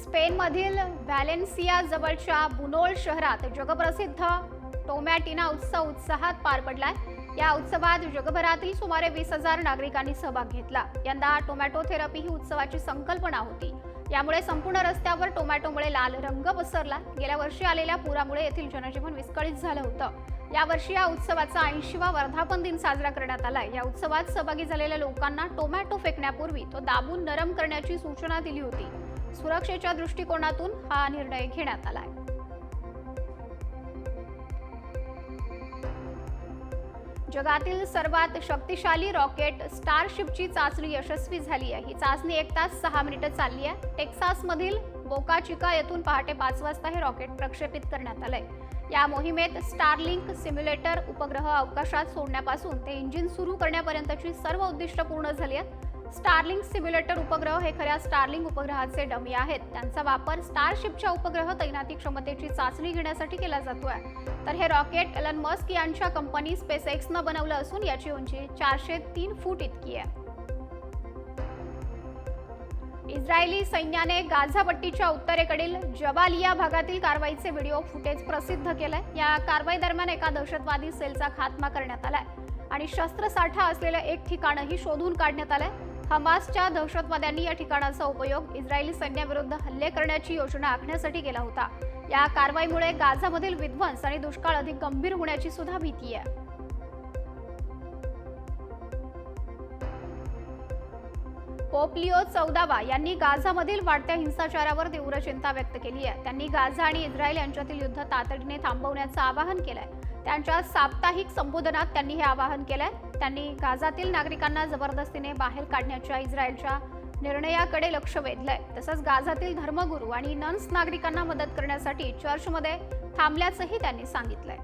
स्पेनमधील व्हॅलेन्सिया जवळच्या बुनोल शहरात जगप्रसिद्ध टोमॅटिना उत्सव उत्साहात पार पडलाय। या उत्सवात जगभरातील सुमारे 20,000 नागरिकांनी सहभाग घेतला। यंदा टोमॅटो थेरपी ही उत्सवाची संकल्पना होती। यामुळे संपूर्ण रस्त्यावर टोमॅटोमुळे लाल रंग पसरला। गेल्या वर्षी आलेल्या पुरामुळे येथील जनजीवन विस्कळीत झालं होतं। यावर्षी या उत्सवाचा 80वा वर्धापन दिन साजरा करण्यात आलाय। या उत्सवात सहभागी झालेल्या लोकांना टोमॅटो फेकण्यापूर्वी तो दाबून नरम करण्याची सूचना दिली होती। सुरक्षेच्या दृष्टिकोनातून हा निर्णय घेण्यात आलाय। जगातील सर्वात शक्तिशाली रॉकेट स्टारशिपची चाचणी यशस्वी झाली आहे। ही चाचणी 1 तास 6 मिनिटं चालली आहे। टेक्सासमधील बोका चिका येथून पहाटे 5 वाजता हे रॉकेट प्रक्षेपित करण्यात आलंय। या मोहिमेत स्टारलिंक सिम्युलेटर उपग्रह अवकाशात सोडण्यापासून ते इंजिन सुरू करण्यापर्यंतची सर्व उद्दिष्ट पूर्ण झाली आहेत। स्टारलिंक सिम्युलेटर उपग्रह हे खऱ्या स्टारलिंक उपग्रहाचे डमी आहेत। त्यांचा वापर स्टारशिपच्या उपग्रह तैनाती क्षमतेची चाचणी घेण्यासाठी केला जातोय। तर हे रॉकेट एलन मस्क यांच्या कंपनी स्पेसएक्सनं बनवलं असून याची उंची 403 फूट इतकी आहे। इस्रायली सैन्याने गाझा पट्टीच्या उत्तरेकडील जबालिया भागातील कारवाईचे व्हिडिओ फुटेज प्रसिद्ध केलंय। या कारवाई दरम्यान एका दहशतवादी सेलचा खात्मा करण्यात आलाय आणि शस्त्रसाठा असलेलं एक ठिकाणही शोधून काढण्यात आलंय। हमासच्या दहशतवाद्यांनी या ठिकाणाचा उपयोग इस्रायली सैन्याविरुद्ध हल्ले करण्याची योजना आखण्यासाठी केला होता। या कारवाईमुळे गाझामधील विध्वंस आणि दुष्काळ अधिक गंभीर होण्याची सुद्धा भीती आहे। पोप लिओ 14वा यांनी गाझामधील वाढत्या हिंसाचारावर तीव्र चिंता व्यक्त केली आहे। त्यांनी गाझा आणि इस्रायल यांच्यातील युद्ध तातडीने थांबवण्याचं आवाहन केलंय। त्यांच्या साप्ताहिक संबोधनात त्यांनी हे आवाहन केलंय। त्यांनी गाझातील नागरिकांना जबरदस्तीने बाहेर काढण्याच्या इस्रायलच्या निर्णयाकडे लक्ष वेधलंय। तसंच गाझातील धर्मगुरू आणि नन्स नागरिकांना मदत करण्यासाठी चर्चमध्ये थांबल्याचंही त्यांनी सांगितलंय।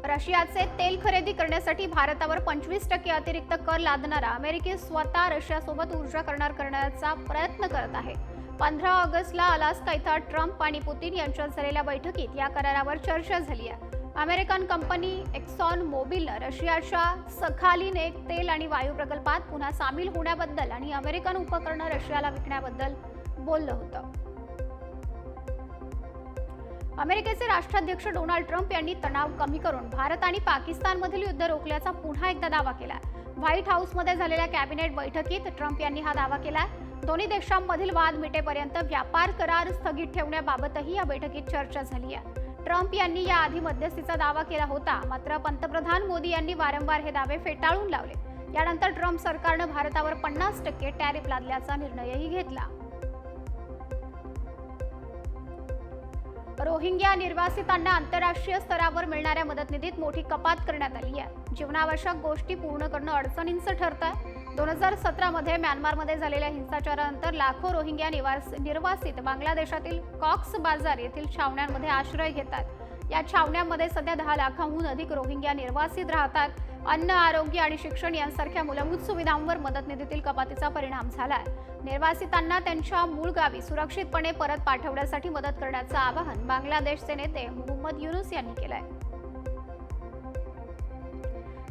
रशियाचे तेल खरेदी करण्यासाठी भारतावर 25% अतिरिक्त कर लादणारा अमेरिका स्वतः रशियासोबत ऊर्जा करार करण्याचा प्रयत्न करत आहे। 15 ऑगस्टला अलास्का इथं ट्रम्प आणि पुतीन यांच्यात झालेल्या बैठकीत या करारावर चर्चा झाली आहे। अमेरिकन कंपनी एक्सॉन मोबिलनं रशियाच्या सखालिन एक तेल आणि वायू प्रकल्पात पुन्हा सामील होण्याबद्दल आणि अमेरिकन उपकरणं रशियाला विकण्याबद्दल बोललं होतं। अमेरिकेचे राष्ट्राध्यक्ष डोनाल्ड ट्रम्प यांनी तणाव कमी करून भारत आणि पाकिस्तानमधील युद्ध रोखल्याचा पुन्हा एकदा दावा केला। व्हाईट हाऊसमध्ये झालेल्या कॅबिनेट बैठकीत ट्रम्प यांनी हा दावा केला। दोन्ही देशांमधील वाद मिटेपर्यंत व्यापार करार स्थगित ठेवण्याबाबतही या बैठकीत चर्चा झाली आहे। ट्रम्प यांनी याआधी मध्यस्थीचा दावा केला होता, मात्र पंतप्रधान मोदी यांनी वारंवार हे दावे फेटाळून लावले। यानंतर ट्रम्प सरकारनं भारतावर 50% टॅरिफ लादल्याचा निर्णयही घेतला। रोहिंग्या निर्वासितांना आंतरराष्ट्रीय स्तरावर मिळणाऱ्या मदतनिधीत मोठी कपात करण्यात आली आहे। जीवनावश्यक गोष्टी पूर्ण करणं अडचणींचं ठरतंय। 2017 मध्ये म्यानमारमध्ये झालेल्या हिंसाचारानंतर लाखो रोहिंग्या निर्वासित बांगलादेशातील कॉक्स बाजार येथील छावण्यांमध्ये आश्रय घेतात। या छावण्यांमध्ये सध्या 10 लाखांहून अधिक रोहिंग्या निर्वासित राहतात। अन्न, आरोग्य आणि शिक्षण यांसारख्या मूलभूत सुविधांवर मदतनिधीतील कपातीचा परिणाम झालाय। निर्वासितांना त्यांच्या मूळ गावी सुरक्षितपणे परत पाठवण्यासाठी मदत करण्याचं आवाहन बांगलादेशचे नेते मोहम्मद युनुस यांनी केलंय।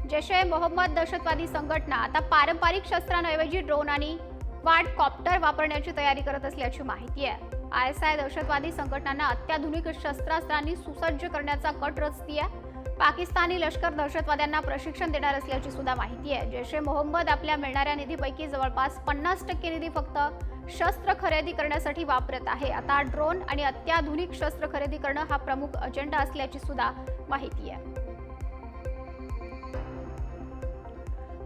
जैश-ए-मोहम्मद दहशतवादी संघटना आता पारंपरिक शस्त्रांऐवजी ड्रोन आणि क्वाडकॉप्टर वापरण्याची तयारी करत असल्याची माहिती आहे। ISI दहशतवादी संघटनांना अत्याधुनिक शस्त्रास्त्रांनी सुसज्ज करण्याचा कट रचतीये। पाकिस्तानी लष्कर दहशतवाद्यांना प्रशिक्षण देणार असल्याची सुद्धा माहिती आहे। जैश-ए-मोहम्मद आपल्या मिळणाऱ्या निधीपैकी जवळपास 50% निधी फक्त शस्त्र खरेदी करण्यासाठी वापरत आहे। आता ड्रोन आणि अत्याधुनिक शस्त्र खरेदी करणं हा प्रमुख अजेंडा असल्याची सुद्धा माहिती आहे।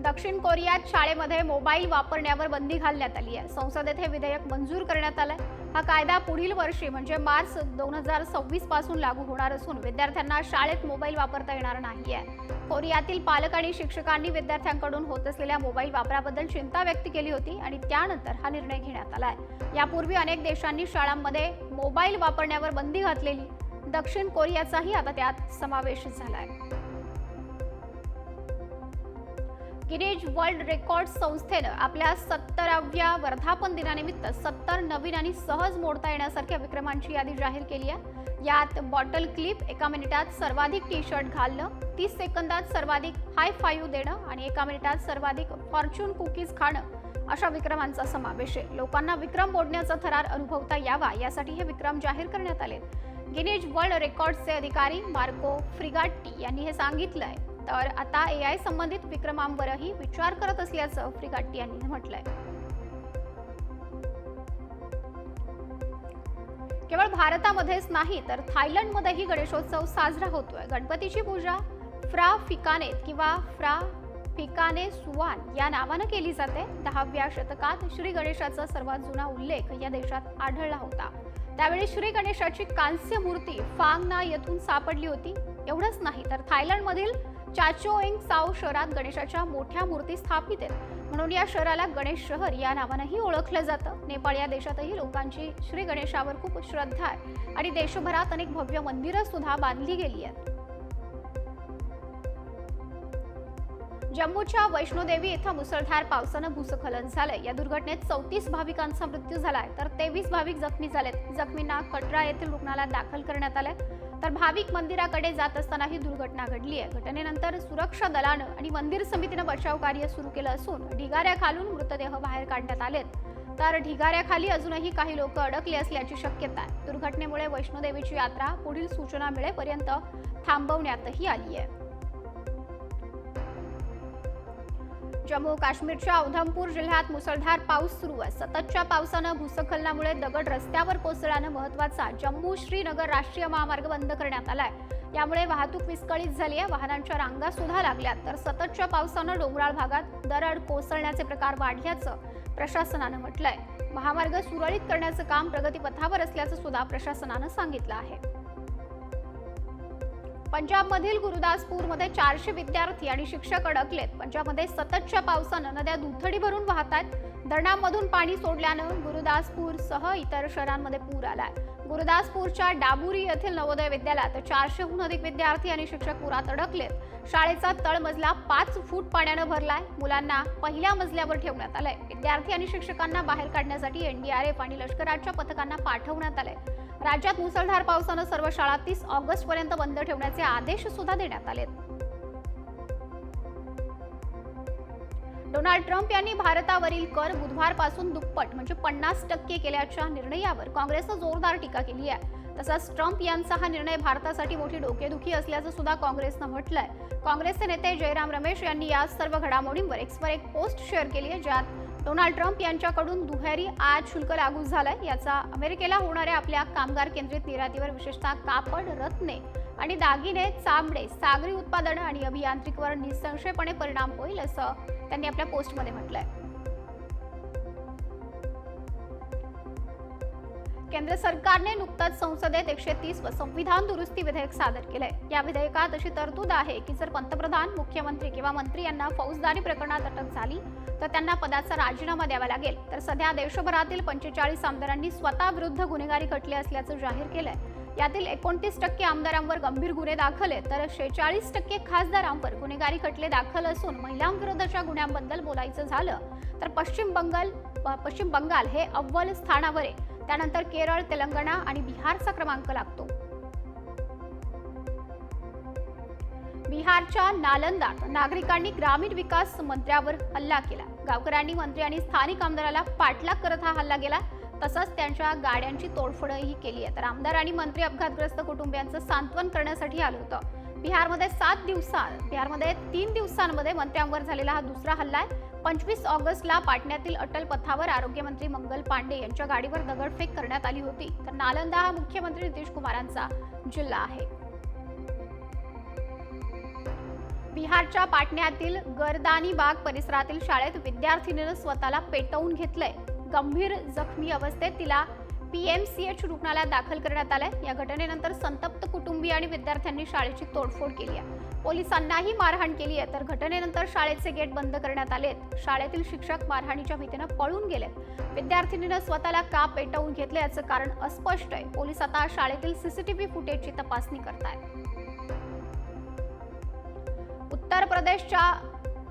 दक्षिण कोरियात शाळेमध्ये मोबाईल वापरण्यावर बंदी घालण्यात आली आहे। संसदेत हे विधेयक मंजूर करण्यात आलंय। हा कायदा पुढील वर्षी म्हणजे मार्च 2026 पासून लागू होणार असून विद्यार्थ्यांना शाळेत मोबाईल वापरता येणार नाहीये। कोरियातील पालक आणि शिक्षकांनी विद्यार्थ्यांकडून होत असलेल्या मोबाईल वापराबद्दल चिंता व्यक्त केली होती आणि त्यानंतर हा निर्णय घेण्यात आलाय। यापूर्वी अनेक देशांनी शाळांमध्ये मोबाईल वापरण्यावर बंदी घातलेली। दक्षिण कोरियाचाही आता त्यात समावेश झालाय। गिनीज वर्ल्ड रेकॉर्ड संस्थेनं आपल्या 70व्या वर्धापन दिनानिमित्त 70 नवीन आणि सहज मोडता येण्यासारख्या विक्रमांची यादी जाहीर केली आहे। यात बॉटल क्लिप, 1 मिनिटात सर्वाधिक टी शर्ट घालणं, 30 सेकंदात सर्वाधिक हाय फाईव्ह देणं आणि 1 मिनिटात सर्वाधिक फॉर्च्यून कुकीज खाणं अशा विक्रमांचा समावेश आहे. लोकांना विक्रम मोडण्याचा थरार अनुभवता यावा यासाठी हे विक्रम जाहीर करण्यात आले. गिनीज वर्ल्ड रेकॉर्ड्सचे अधिकारी मार्को फ्रिगाट्टी यांनी हे सांगितलंय. तर आता AI संबंधित विक्रमांवरही विचार करत असल्याचं फ्रिगाट्टी यांनी म्हटलंय. केवळ भारतामध्येच नाही तर थायलंडमध्येही गणेशोत्सव साजरा होतोय. गणपतीची पूजा फ्रा फिकानेत किंवा फ्रा फिकाने सुवान या नावानं केली जाते. 10व्या शतकात श्री गणेशाचा सर्वात जुना उल्लेख या देशात आढळला होता. त्यावेळी श्री गणेशाची कांस्य मूर्ती फांग ना येथून सापडली होती. एवढंच नाही तर थायलंडमधील चाचोएंग साओ शहरात गणेशाच्या मोठ्या मूर्ती स्थापित आहेत. म्हणून या शहराला गणेश शहर या नावानंही ओळखलं जातं. नेपाळ या देशातही लोकांची श्री गणेशावर खूप श्रद्धा आहे आणि देशभरात अनेक भव्य मंदिरं सुद्धा बांधली गेली आहेत. जम्मूच्या वैष्णोदेवी इथं मुसळधार पावसानं भूस्खलन झालंय. या दुर्घटनेत 34 भाविकांचा मृत्यू झालाय तर 23 भाविक जखमी झालेत. जखमींना कटरा येथील रुग्णालयात दाखल करण्यात आलंय. तर भाविक मंदिराकडे जात असताना ही दुर्घटना घडली आहे. घटनेनंतर सुरक्षा दलानं आणि मंदिर समितीनं बचाव कार्य सुरू केलं असून ढिगाऱ्याखालून मृतदेह बाहेर काढण्यात आलेत. तर ढिगाऱ्याखाली अजूनही काही लोक अडकले असल्याची शक्यता आहे. दुर्घटनेमुळे वैष्णोदेवीची यात्रा पुढील सूचना मिळेपर्यंत थांबवण्यातही आली आहे. जम्मू काश्मीरच्या उधमपूर जिल्ह्यात मुसळधार पाऊस सुरू आहे. सततच्या पावसानं भूस्खलनामुळे दगड रस्त्यावर कोसळल्यानं महत्त्वाचा जम्मू श्रीनगर राष्ट्रीय महामार्ग बंद करण्यात आलाय. यामुळे वाहतूक विस्कळीत झाली आहे. वाहनांच्या रांगा सुद्धा लागल्यात. तर सततच्या पावसानं डोंगराळ भागात दरड कोसळण्याचे प्रकार वाढल्याचं प्रशासनानं म्हटलंय. महामार्ग सुरळीत करण्याचं काम प्रगतीपथावर असल्याचं सुद्धा प्रशासनानं सांगितलं आहे. पंजाबमधील गुरुदासपूरमध्ये 400 विद्यार्थी आणि शिक्षक अडकलेत. पंजाबमध्ये सततच्या पावसानं नद्या दुथडी भरून वाहत आहेत. धरणांमधून पाणी सोडल्यानं गुरुदासपूरसह इतर शहरांमध्ये पूर आलाय. गुरुदासपूरच्या डाबुरी येथील नवोदय विद्यालयात 400हून अधिक विद्यार्थी आणि शिक्षक पुरात अडकलेत. शाळेचा तळमजला 5 फूट पाण्यानं भरलाय. मुलांना पहिल्या मजल्यावर ठेवण्यात आलंय. विद्यार्थी आणि शिक्षकांना बाहेर काढण्यासाठी NDRF आणि लष्कराच्या पथकांना पाठवण्यात आलंय. राज्यात मुसळधार पावसानं सर्व शाळा 30 ऑगस्टपर्यंत बंद ठेवण्याचे आदेश सुद्धा देण्यात आलेत. डोनाल्ड ट्रम्प यांनी भारतावरील कर बुधवारपासून दुप्पट म्हणजे 50% केल्याच्या निर्णयावर काँग्रेसनं जोरदार टीका केली आहे. तसंच ट्रम्प यांचा हा निर्णय भारतासाठी मोठी डोकेदुखी असल्याचं सुद्धा काँग्रेसनं म्हटलंय. काँग्रेसचे नेते जयराम रमेश यांनी या सर्व घडामोडींवर एक्सवर एक पोस्ट शेअर केली आहे, ज्यात डोनाल्ड ट्रम्प यांच्याकडून दुहेरी आयात शुल्क लागू झालंय. याचा अमेरिकेला होणाऱ्या आपल्या कामगार केंद्रित निर्यातीवर विशेषतः कापड, रत्ने आणि दागिने, चामडे, सागरी उत्पादनं आणि अभियांत्रिकीवर निसंशयपणे परिणाम होईल असं त्यांनी आपल्या पोस्टमध्ये म्हटलंय. केंद्र सरकारने नुकताच संसदेत 130 संविधान दुरुस्ती विधेयक सादर केलंय. या विधेयकात अशी तरतूद आहे की जर पंतप्रधान, मुख्यमंत्री किंवा मंत्री यांना फौजदारी प्रकरणात अटक झाली तर त्यांना पदाचा राजीनामा द्यावा लागेल. तर सध्या देशभरातील 45 आमदारांनी स्वतःविरुद्ध गुन्हेगारी खटले असल्याचं जाहीर केलंय. यातील 29% आमदारांवर गंभीर गुन्हे दाखल आहेत तर 46% खासदारांवर गुन्हेगारी खटले दाखल असून महिलांविरोधाच्या गुन्ह्यांबद्दल बोलायचं झालं तर पश्चिम बंगाल हे अव्वल स्थानावर आहे. त्यानंतर केरळ, तेलंगणा आणि बिहारचा क्रमांक लागतो. बिहारच्या नालंदात नागरिकांनी ग्रामीण विकास मंत्र्यावर हल्ला केला. गावकऱ्यांनी मंत्री आणि स्थानिक आमदाराला पाठलाग करत हा हल्ला केला. तसंच त्यांच्या गाड्यांची तोडफोडही केली आहे. तर आमदार आणि मंत्री अपघातग्रस्त कुटुंबियांचं सांत्वन करण्यासाठी आलं होतं. बिहारमध्ये 3 दिवसांमध्ये मंत्र्यांवर झालेला हा दुसरा हल्ला आहे. 25 ऑगस्टला पाटण्यातील अटल पथावर आरोग्यमंत्री मंगल पांडे यांच्या गाडीवर दगडफेक करण्यात आली होती. तर नालंदा हा मुख्यमंत्री नितीश कुमारांचा जिल्हा आहे. बिहारच्या पाटण्यातील गर्दानी बाग परिसरातील शाळेत विद्यार्थिनीनं स्वतःला पेटवून घेतलंय. गंभीर जखमी अवस्थेत तिला PMCH रुग्णालयात दाखल करण्यात आलंय. या घटनेनंतर संतप्त कुटुंबीय आणि विद्यार्थ्यांनी शाळेची तोडफोड केली आहे. पोलिसांनाही मारहाण केली आहे. तर घटनेनंतर शाळेचे गेट बंद करण्यात आलेत. शाळेतील शिक्षक मारहाणीच्या भीतीनं पळून गेलेत. विद्यार्थिनीनं स्वतःला का पेटवून घेतले याचं कारण अस्पष्ट आहे. पोलीस आता शाळेतील CCTV फुटेजची तपासणी करतायत. उत्तर प्रदेशच्या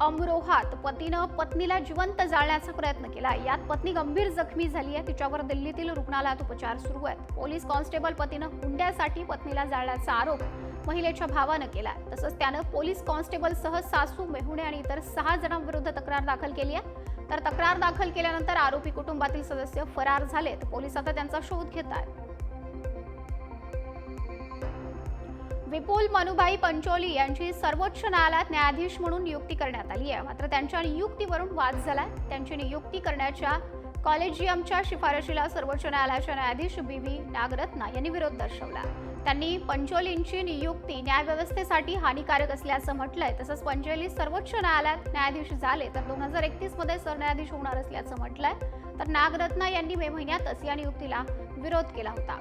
अमरोहात पतीनं पत्नीला जिवंत जाळण्याचा प्रयत्न केला. यात पत्नी गंभीर जखमी झाली आहे. तिच्यावर दिल्लीतील रुग्णालयात उपचार सुरू आहेत. पोलीस कॉन्स्टेबल पतीनं हुंड्यासाठी पत्नीला जाळल्याचा आरोप महिलेच्या भावानं केला. तसंच त्यानं पोलीस कॉन्स्टेबलसह सासू, मेहुणे आणि इतर 6 जणांविरुद्ध तक्रार दाखल केली आहे. तर तक्रार दाखल केल्यानंतर आरोपी कुटुंबातील सदस्य फरार झालेत. पोलीस आता त्यांचा शोध घेत आहेत. विपुल मनुभाई पंचोली यांची सर्वोच्च न्यायालयात न्यायाधीश म्हणून नियुक्ती करण्यात आली आहे. मात्र त्यांच्या नियुक्तीवरून वाद झालाय. त्यांची नियुक्ती करण्याच्या कॉलेजियमच्या शिफारशीला सर्वोच्च न्यायालयाच्या न्यायाधीश बी.व्ही. नागरत्ना यांनी विरोध दर्शवला. त्यांनी पंचोलींची नियुक्ती न्यायव्यवस्थेसाठी हानिकारक असल्याचं म्हटलंय. तसंच पंचोली सर्वोच्च न्यायालयात न्यायाधीश झाले तर 2031 मध्ये सरन्यायाधीश होणार असल्याचं म्हटलंय. तर नागरत्ना यांनी मे महिन्यातच या नियुक्तीला विरोध केला होता.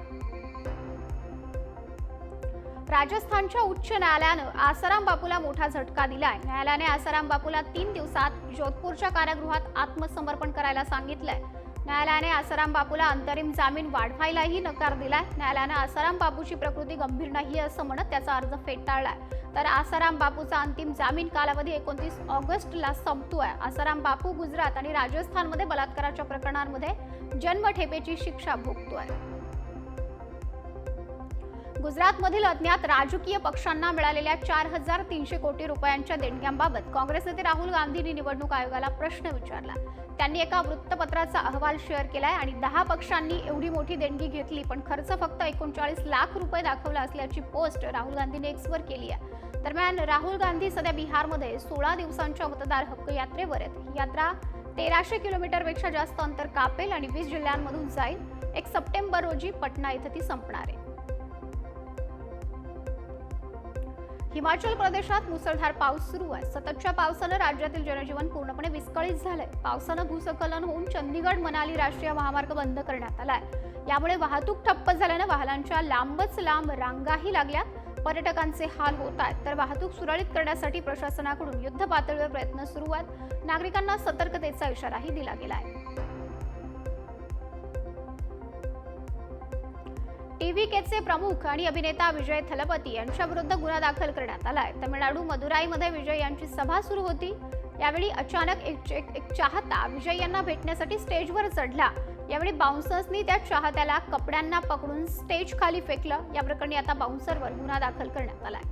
राजस्थानच्या उच्च न्यायालयानं आसाराम बापूला मोठा झटका दिलाय. न्यायालयाने आसाराम बापूला 3 दिवसात जोधपूरच्या कारागृहात आत्मसमर्पण करायला सांगितलंय. न्यायालयाने आसाराम बापूला अंतरिम जामीन वाढवायलाही नकार दिलाय. न्यायालयाने आसाराम बापूची प्रकृती गंभीर नाही असं म्हणत त्याचा अर्ज फेटाळलाय. तर आसाराम बापूचा अंतिम जामीन कालावधी 29 ऑगस्टला संपतोय. आसाराम बापू गुजरात आणि राजस्थानमध्ये बलात्काराच्या प्रकरणांमध्ये जन्मठेपेची शिक्षा भोगतोय. गुजरातमधील अज्ञात राजकीय पक्षांना मिळालेल्या 4,300 कोटी रुपयांच्या देणग्यांबाबत काँग्रेस नेते राहुल गांधींनी निवडणूक आयोगाला प्रश्न विचारला. त्यांनी एका वृत्तपत्राचा अहवाल शेअर केलाय आणि 10 पक्षांनी एवढी मोठी देणगी घेतली पण खर्च फक्त 39 लाख रुपये दाखवला असल्याची पोस्ट राहुल गांधींनी एक्सवर केली आहे. दरम्यान राहुल गांधी सध्या बिहारमध्ये 16 दिवसांच्या मतदार हक्क यात्रेवर आहेत. ही यात्रा 1300 किलोमीटरपेक्षा जास्त अंतर कापेल आणि 20 जिल्ह्यांमधून जाईल. 1 सप्टेंबर रोजी पटना इथं ती संपणार आहे. हिमाचल प्रदेशात मुसळधार पाऊस सुरू आहे. सततच्या पावसानं राज्यातील जनजीवन पूर्णपणे विस्कळीत झालंय. पावसानं भूस्खलन होऊन चंदीगड मनाली राष्ट्रीय महामार्ग बंद करण्यात आलाय. यामुळे वाहतूक ठप्प झाल्यानं वाहनांच्या लांबच लांब रांगाही लागल्यात. पर्यटकांचे हाल होत आहेत. तर वाहतूक सुरळीत करण्यासाठी प्रशासनाकडून युद्ध पातळीवर प्रयत्न सुरू आहेत. नागरिकांना सतर्कतेचा इशाराही दिला गेलाय. टीव्हीकेचे प्रमुख आणि अभिनेता विजय थलपती यांच्या विरुद्ध गुन्हा दाखल करण्यात आलाय. तमिळनाडू मदुराईमध्ये विजय यांची सभा सुरू होती. यावेळी अचानक एक चाहता विजय यांना भेटण्यासाठी स्टेजवर चढला. यावेळी बाउन्सर्सनी त्या चाहत्याला कपड्यांना पकडून स्टेज खाली फेकलं. या प्रकरणी आता बाउन्सरवर गुन्हा दाखल करण्यात आलाय.